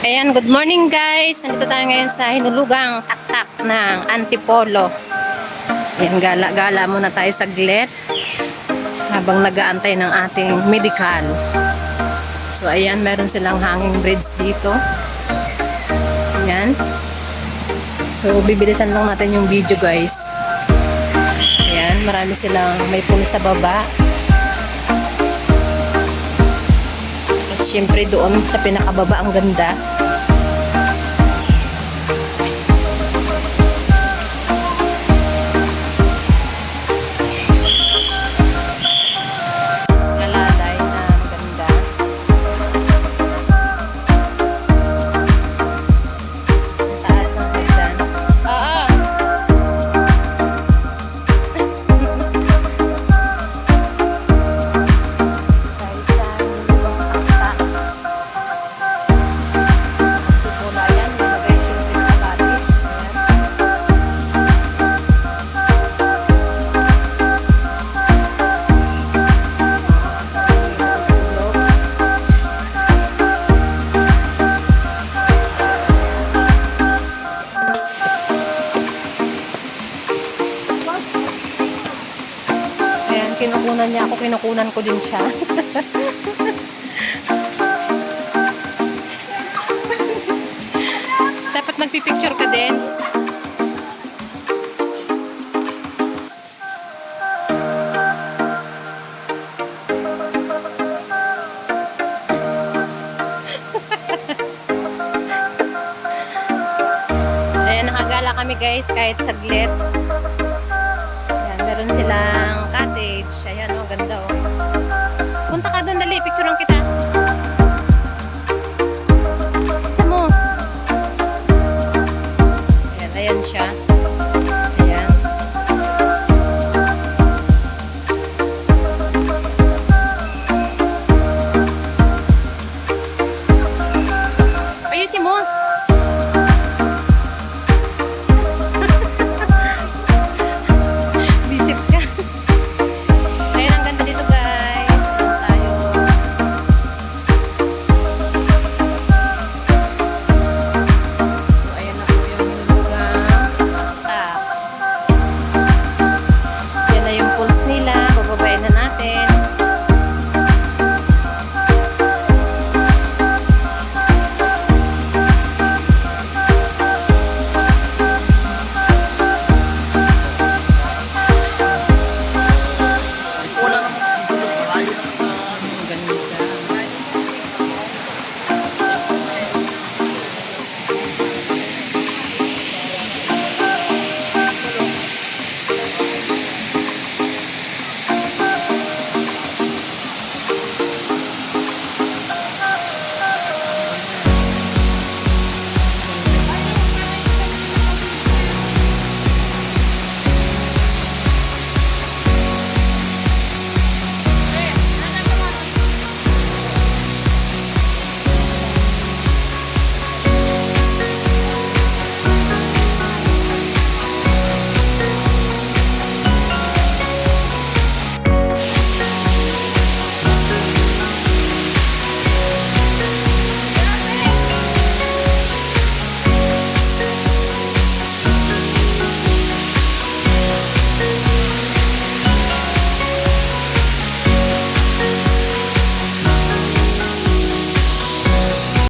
Ayan, good morning guys. Nandito tayo ngayon sa hinulugang taktak ng Antipolo. Ayan, gala-gala muna tayo saglit habang nag-aantay ng ating medical. So ayan, meron silang hanging bridge dito. Ayan. So bibilisan lang natin yung video guys. Ayan, marami silang may puno sa baba. At syempre doon sa pinakababa ang ganda. Alalay na maganda. Ang taas ng hagdan. Oo. Dahil sa lubang taktak. Antipolo, ayan. Nilagay siyempre sa batis. Ayan. Ayan, kinukunan niya ako, kinukunan ko din siya. Dapat magpipicture ka din. Ayan, nakagala kami guys kahit saglit. Ayan, meron silang cottage. Ayan o, ganda o. Punta ka doon, dali, picturean kita. Isa mo. Ayan, ayan siya. Ayan. Ayusin mo.